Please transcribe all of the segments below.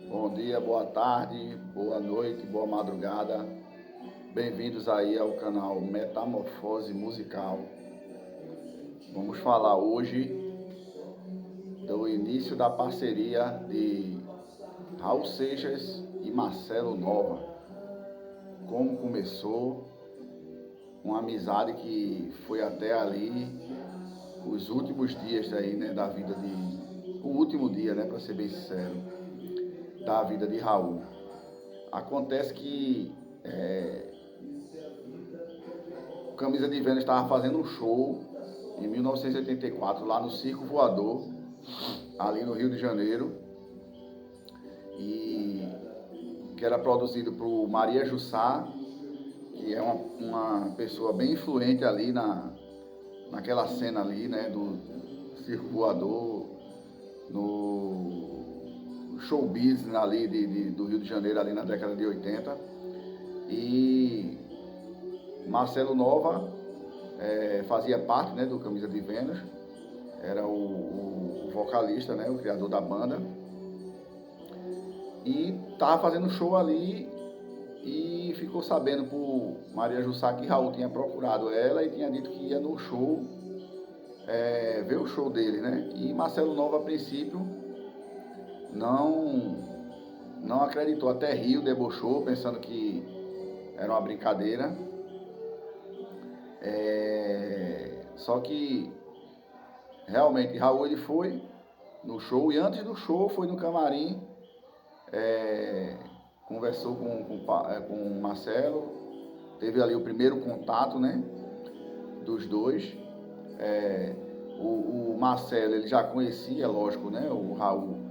Bom dia, boa tarde, boa noite, boa madrugada. Bem-vindos aí ao canal Metamorfose Musical. Vamos falar hoje do início da parceria de Raul Seixas e Marcelo Nova. Como começou, uma amizade que foi até ali os últimos dias aí, né, da vida de... O último dia, né, para ser bem sincero, da vida de Raul. Acontece que o Camisa de Vênus estava fazendo um show em 1984 lá no Circo Voador, ali no Rio de Janeiro, e que era produzido por Maria Jussá, que é uma pessoa bem influente ali naquela cena ali, né, do Circo Voador, no show business ali do Rio de Janeiro, ali na década de 80. E Marcelo Nova fazia parte, né, do Camisa de Vênus, era o vocalista, né, o criador da banda, e estava fazendo show ali e ficou sabendo por Maria Jussá que Raul tinha procurado ela e tinha dito que ia no show, ver o show dele, né? E Marcelo Nova, a princípio, não, não acreditou, até riu, debochou, pensando que era uma brincadeira. Só que realmente Raul ele foi no show e antes do show foi no camarim, conversou com o Marcelo, teve ali o primeiro contato, né, dos dois. O Marcelo ele já conhecia, lógico, né, o Raul,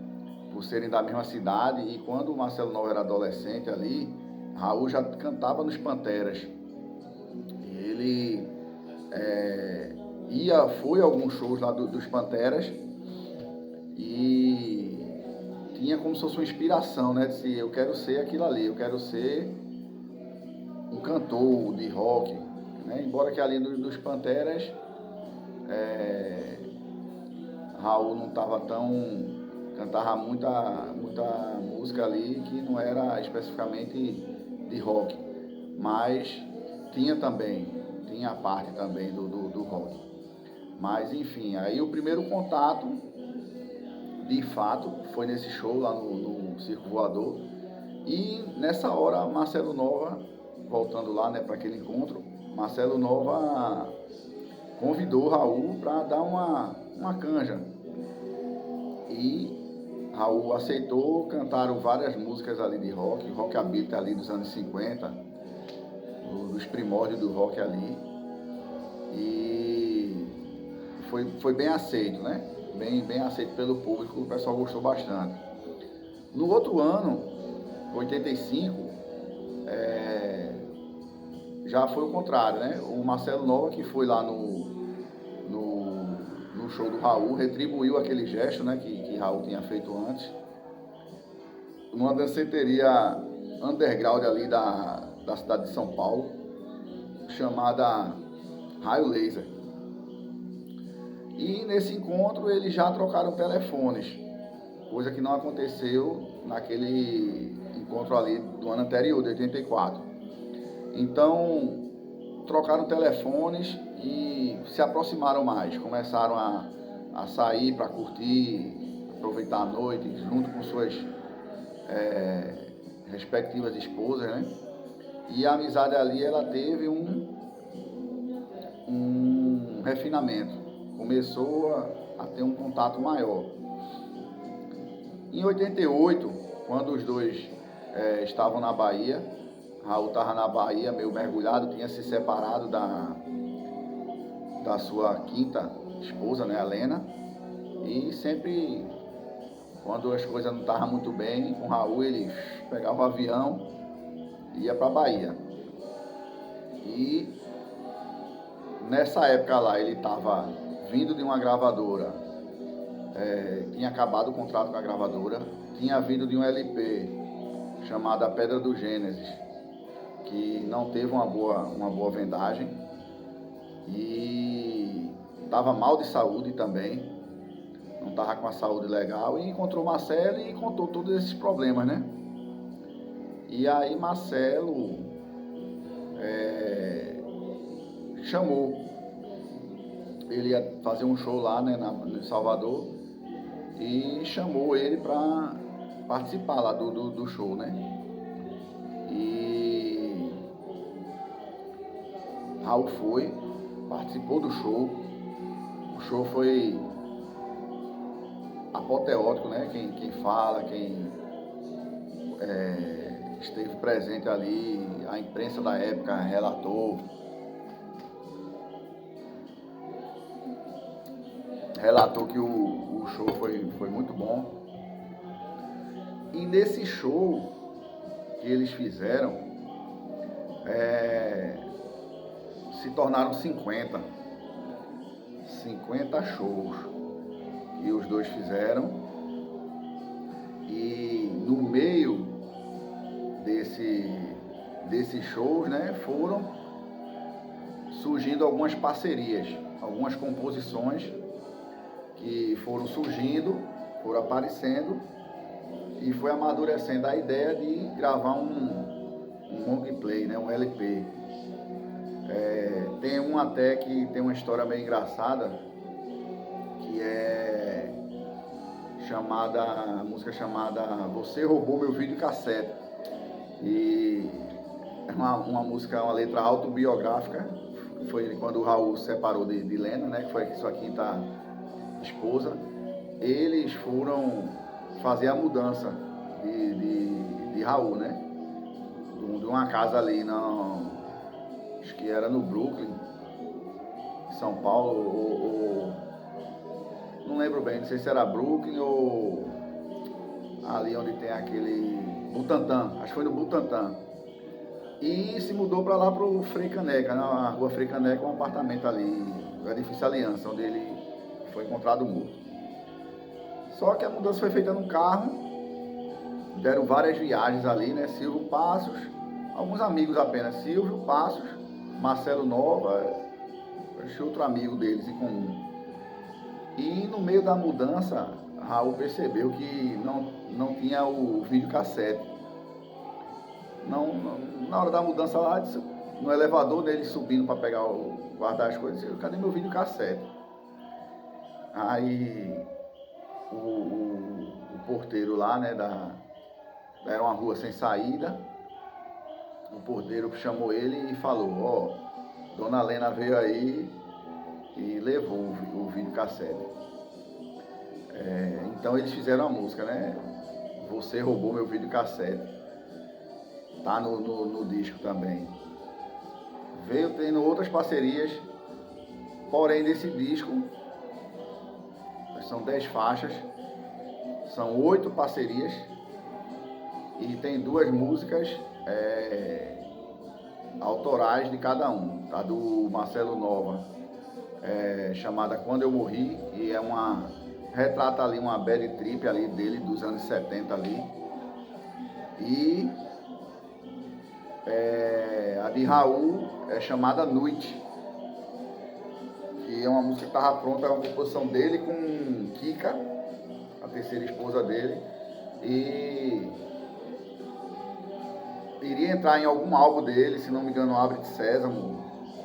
por serem da mesma cidade, e quando o Marcelo Nova era adolescente ali, Raul já cantava nos Panteras. Ele foi a alguns shows lá dos Panteras e tinha como se fosse uma inspiração, né? Disse, eu quero ser aquilo ali, eu quero ser um cantor de rock, né? Embora que ali dos Panteras, Raul não estava cantava muita música ali que não era especificamente de rock, mas tinha a parte também do rock. Mas enfim, aí o primeiro contato, de fato, foi nesse show lá no Circo Voador. E nessa hora, Marcelo Nova, voltando lá, né, para aquele encontro, Marcelo Nova convidou Raul para dar uma canja. E Raul aceitou, cantaram várias músicas ali de rock, rockabilly ali dos anos 50, dos primórdios do rock ali. E foi bem aceito, né? Bem aceito pelo público, o pessoal gostou bastante. No outro ano, 85, já foi o contrário, né? O Marcelo Nova, que foi lá no show do Raul, retribuiu aquele gesto, né, que Raul tinha feito antes, numa danceteria underground ali da cidade de São Paulo, chamada Raio Laser. E nesse encontro eles já trocaram telefones, coisa que não aconteceu naquele encontro ali do ano anterior, de 84. Então, trocaram telefones e se aproximaram mais, começaram a sair para curtir, aproveitar a noite, junto com suas respectivas esposas, né? E a amizade ali, ela teve um refinamento, começou a ter um contato maior. Em 88, quando os dois estavam na Bahia, Raul estava na Bahia, meio mergulhado, tinha se separado da sua quinta esposa, né, a Lena, e sempre, quando as coisas não estavam muito bem, com Raul ele pegava o avião e ia para a Bahia. E nessa época lá ele estava vindo de uma gravadora, tinha acabado o contrato com a gravadora, tinha vindo de um LP chamado A Pedra do Gênesis, que não teve uma boa vendagem, e estava mal de saúde também, não estava com a saúde legal, e encontrou Marcelo e contou todos esses problemas, né? E aí Marcelo chamou, ele ia fazer um show lá, né, em Salvador, e chamou ele para participar lá do show, né? E Raul foi, participou do show. O show foi apoteótico, né? Quem fala, quem esteve presente ali, a imprensa da época relatou que o show foi muito bom. E nesse show que eles fizeram, se tornaram 50 shows que os dois fizeram. E no meio desses shows, né, foram surgindo algumas parcerias, algumas composições que foram surgindo, foram aparecendo, e foi amadurecendo a ideia de gravar um long play, né, um LP. Tem um até que tem uma história meio engraçada, que é a música chamada Você Roubou Meu Videocassete. E é uma música, uma letra autobiográfica. Foi quando o Raul se separou de Lena, né, que foi sua quinta esposa. Eles foram fazer a mudança de Raul, né, de uma casa ali, acho que era no Brooklyn, São Paulo, ou não lembro bem, não sei se era Brooklyn ou ali onde tem aquele Butantã, acho que foi no Butantã. E se mudou para lá, pro Frei Caneca, na rua Frei Caneca, um apartamento ali, no edifício Aliança, onde ele foi encontrado morto. Só que a mudança foi feita no carro, deram várias viagens ali, né? Silvio Passos, alguns amigos apenas, Silvio Passos, Marcelo Nova, acho que outro amigo deles em comum. E no meio da mudança, Raul percebeu que não tinha o videocassete. Na hora da mudança lá, no elevador dele subindo para pegar guardar as coisas, disse, cadê meu videocassete? Aí o porteiro lá, né, era uma rua sem saída, o porteiro chamou ele e falou, Dona Lena veio aí e levou o videocassete. Então eles fizeram a música, né? Você Roubou Meu Videocassete. Tá no disco também. Veio tendo outras parcerias, porém desse disco são 10 faixas, são 8 parcerias e tem 2 músicas autorais de cada um. Tá do Marcelo Nova, chamada Quando Eu Morri, e retrata ali uma bad trip ali dele dos anos 70 ali. E a de Raul é chamada Noite, que é uma música que estava pronta, é uma composição dele com Kika, a terceira esposa dele, e iria entrar em algum álbum dele, se não me engano, Abre de Sésamo,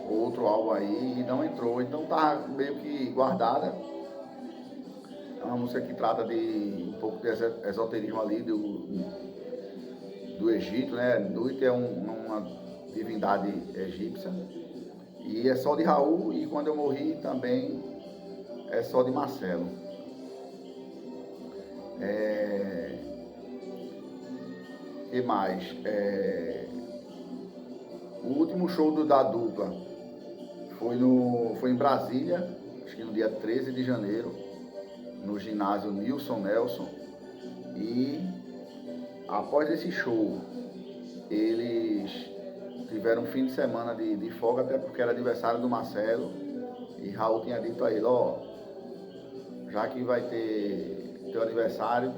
outro álbum aí, e não entrou, então tá meio que guardada. É uma música que trata de um pouco de esoterismo ali do Egito, né? Nut é uma divindade egípcia, e é só de Raul, e Quando Eu Morri também é só de Marcelo. E mais? O último show da dupla foi em Brasília, acho que no dia 13 de janeiro, no ginásio Nilson Nelson, e após esse show, eles tiveram um fim de semana de folga, até porque era aniversário do Marcelo, e Raul tinha dito a ele, já que vai ter teu aniversário,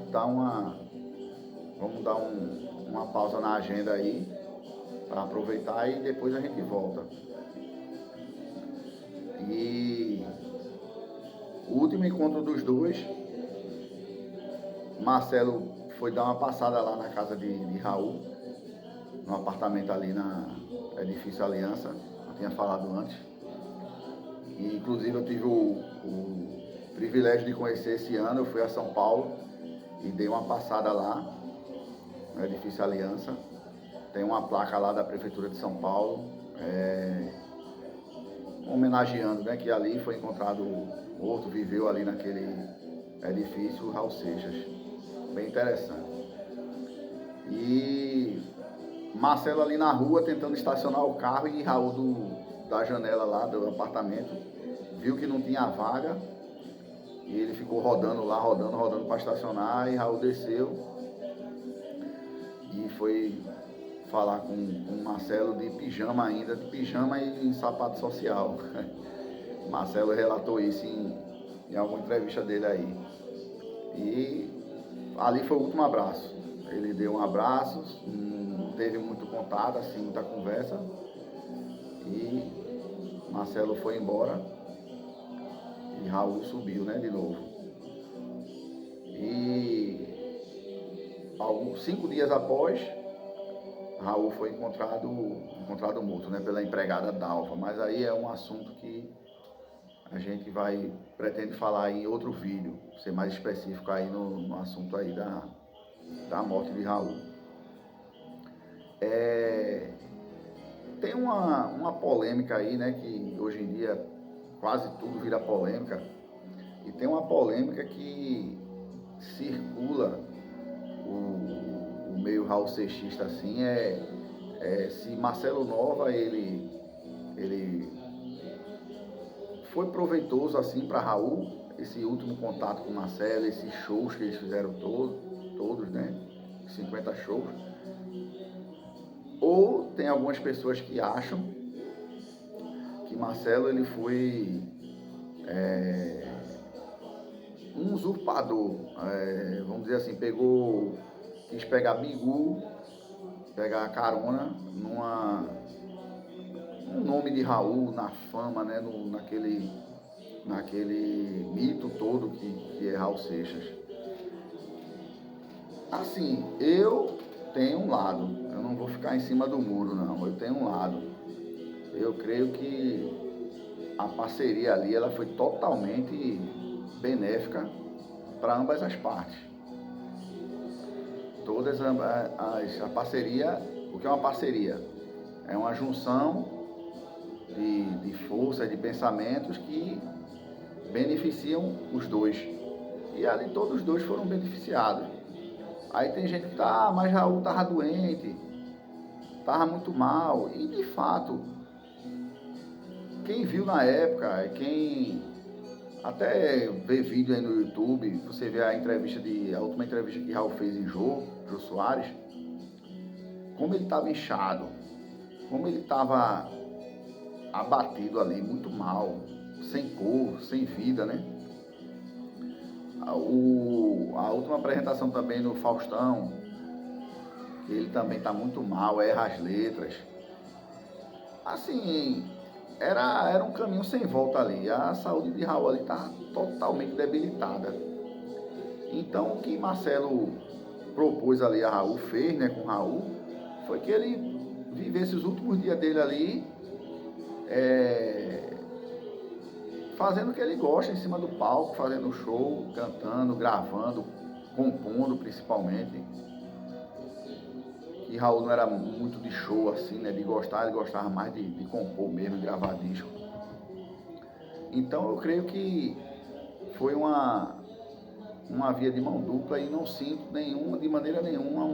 vamos dar uma pausa na agenda aí, para aproveitar, e depois a gente volta. E o último encontro dos dois Marcelo foi dar uma passada lá na casa de Raul, no apartamento ali na Edifício Aliança, eu tinha falado antes. E, inclusive eu tive o privilégio de conhecer esse ano, eu fui a São Paulo e dei uma passada lá, no Edifício Aliança. Tem uma placa lá da Prefeitura de São Paulo, homenageando, né, que ali foi encontrado morto, viveu ali naquele edifício Raul Seixas. Bem interessante. E Marcelo ali na rua tentando estacionar o carro e Raul da janela lá do apartamento viu que não tinha vaga e ele ficou rodando lá, rodando para estacionar, e Raul desceu e foi falar com Marcelo de pijama ainda, de pijama e em sapato social. Marcelo relatou isso em alguma entrevista dele aí. E ali foi o último abraço. Ele deu um abraço, não teve muito contato, assim, muita conversa. E Marcelo foi embora e Raul subiu, né, de novo. E 5 dias após, Raul foi encontrado morto, né, pela empregada Dalva. Mas aí é um assunto que a gente pretende falar em outro vídeo, ser mais específico aí no assunto aí da morte de Raul. Tem uma polêmica aí, né, que hoje em dia quase tudo vira polêmica, e tem uma polêmica que circula o meio Raul Seixista assim, se Marcelo Nova ele foi proveitoso assim para Raul, esse último contato com Marcelo, esses shows que eles fizeram todos, né, 50 shows. Ou tem algumas pessoas que acham que Marcelo ele foi um usurpador, vamos dizer assim, quis pegar bigu, pegar carona no nome de Raul, na fama, né, naquele mito todo que é Raul Seixas. Assim, eu tenho um lado, eu não vou ficar em cima do muro não, eu tenho um lado. Eu creio que a parceria ali ela foi totalmente benéfica para ambas as partes. A parceria, o que é uma parceria? É uma junção de forças, de pensamentos que beneficiam os dois. E ali todos os dois foram beneficiados. Aí tem gente que mas Raul estava doente, estava muito mal. E de fato, quem viu na época, quem até vê vídeo aí no YouTube, você vê a última entrevista que Raul fez em Jô Soares, como ele estava inchado, como ele estava abatido ali, muito mal, sem cor, sem vida, né? A última apresentação também no Faustão, ele também está muito mal, erra as letras. Assim, era um caminho sem volta ali. A saúde de Raul ali está totalmente debilitada. Então o que Marcelo propôs ali a Raul, fez, né, com Raul, foi que ele vivesse os últimos dias dele ali fazendo o que ele gosta, em cima do palco, fazendo show, cantando, gravando, compondo principalmente. E Raul não era muito de show assim, né, de gostar, ele gostava mais de compor mesmo, de gravar disco. Então eu creio que foi uma via de mão dupla e não sinto de maneira nenhuma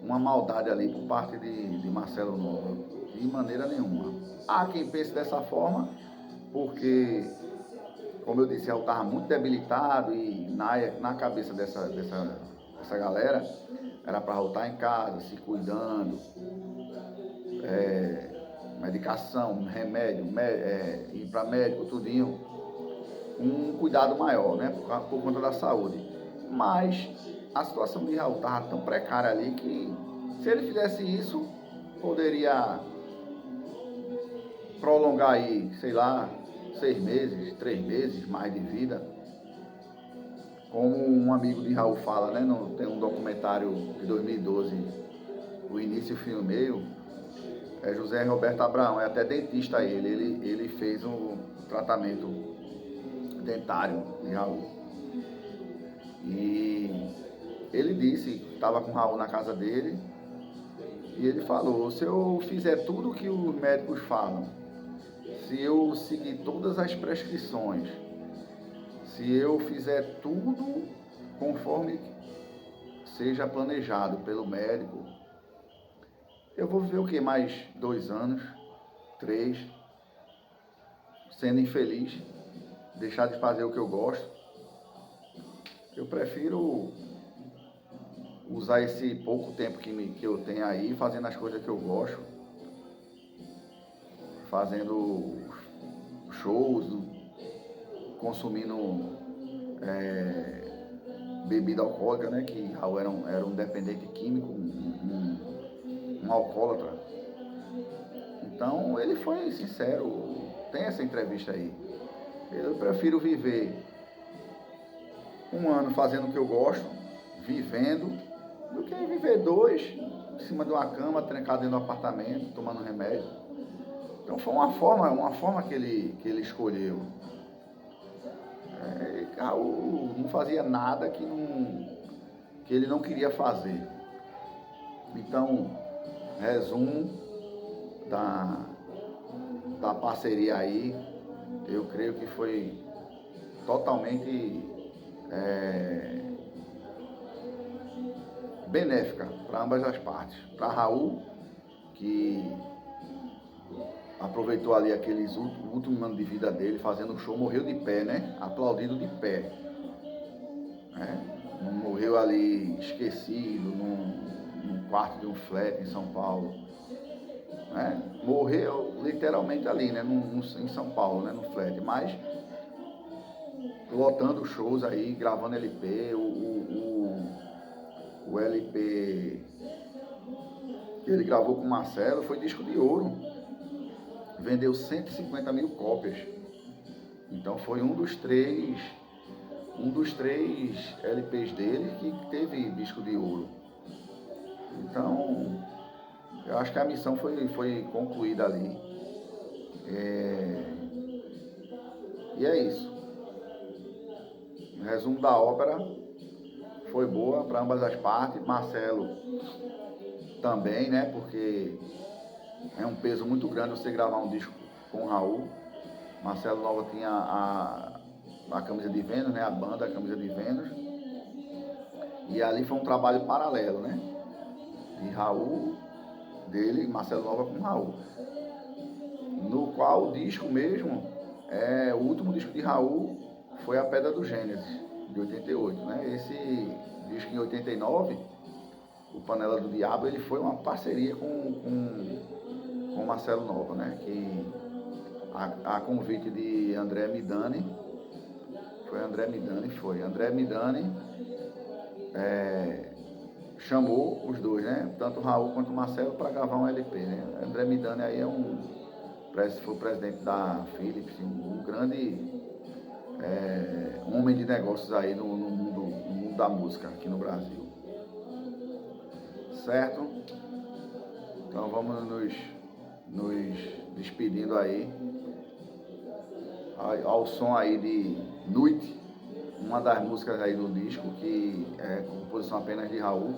uma maldade ali por parte de Marcelo Nova, de maneira nenhuma. Há quem pense dessa forma, porque, como eu disse, Raul estava muito debilitado e na cabeça dessa galera era para Raul estar em casa, se cuidando, medicação, remédio, ir para médico, tudinho, um cuidado maior, né, por conta da saúde. Mas a situação de Raul estava tão precária ali que, se ele fizesse isso, poderia prolongar aí, sei lá, 6 meses, 3 meses mais de vida, como um amigo de Raul fala, né? Tem um documentário de 2012, O Início e o Fim do Meio, é José Roberto Abraão, é até dentista ele fez um tratamento dentário de Raul. E ele disse que estava com o Raul na casa dele, e ele falou: se eu fizer tudo o que os médicos falam, se eu seguir todas as prescrições, se eu fizer tudo conforme seja planejado pelo médico, eu vou viver o quê? Mais 2 anos, 3, sendo infeliz, deixar de fazer o que eu gosto. Eu prefiro usar esse pouco tempo que eu tenho aí fazendo as coisas que eu gosto, fazendo shows, consumindo bebida alcoólica, né? Que Raul era um dependente químico, um alcoólatra. Então ele foi sincero, tem essa entrevista aí. Eu prefiro viver 1 ano fazendo o que eu gosto, vivendo, do que viver 2 em cima de uma cama, trancado dentro do apartamento, tomando remédio. Então foi uma forma que ele escolheu. Raul não fazia nada que ele não queria fazer. Então, resumo da parceria aí, eu creio que foi totalmente benéfica para ambas as partes. Para Raul, que aproveitou ali aqueles últimos anos de vida dele, fazendo um show, morreu de pé, né? Aplaudido de pé. Não morreu ali esquecido num quarto de um flat em São Paulo. Morreu literalmente ali, né? Em São Paulo, né? No flat. Mas lotando shows aí, gravando LP, o LP que ele gravou com o Marcelo foi disco de ouro. Vendeu 150 mil cópias. Então foi um dos três LPs dele que teve disco de ouro. Então, eu acho que a missão foi concluída ali. E é isso. O resumo da ópera foi boa para ambas as partes. Marcelo também, né? Porque é um peso muito grande você gravar um disco com o Raul. Marcelo Nova tinha a Camisa de Vênus, né? A banda, a Camisa de Vênus. E ali foi um trabalho paralelo, né? De Raul, dele, Marcelo Nova com Raul. No qual o disco mesmo, o último disco de Raul foi A Pedra do Gênesis, de 88, né? Esse disco em 89, o Panela do Diabo, ele foi uma parceria com Marcelo Nova, né? Que a convite de André Midani, André Midani chamou os dois, né? Tanto o Raul quanto o Marcelo para gravar um LP, né? André Midani aí foi o presidente da Philips, um grande homem de negócios aí no mundo da música aqui no Brasil. Certo? Então vamos nos despedindo aí ao som aí de Noite, uma das músicas aí do disco, que é composição apenas de Raul,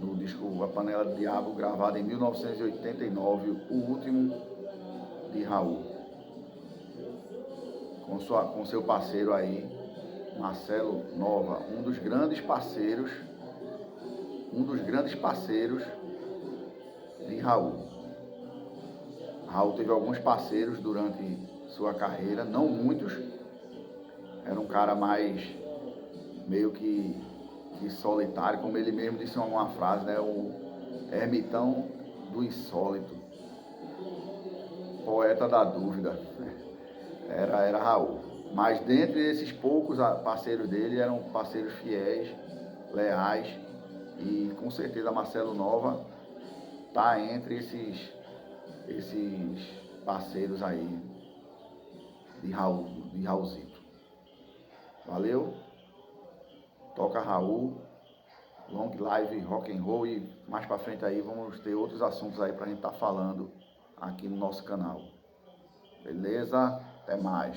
no disco A Panela do Diabo, gravado em 1989, o último de Raul, com seu parceiro aí, Marcelo Nova, um dos grandes parceiros de Raul. Raul teve alguns parceiros durante sua carreira, não muitos. Era um cara mais meio que solitário, como ele mesmo disse em uma frase, né? O ermitão do insólito, poeta da dúvida. Era Raul. Mas dentre esses poucos parceiros dele, eram parceiros fiéis, leais, e com certeza Marcelo Nova está entre esses parceiros aí de Raulzito. Valeu? Toca Raul, long live, rock and roll, e mais pra frente aí vamos ter outros assuntos aí pra gente estar falando aqui no nosso canal. Beleza? Até mais.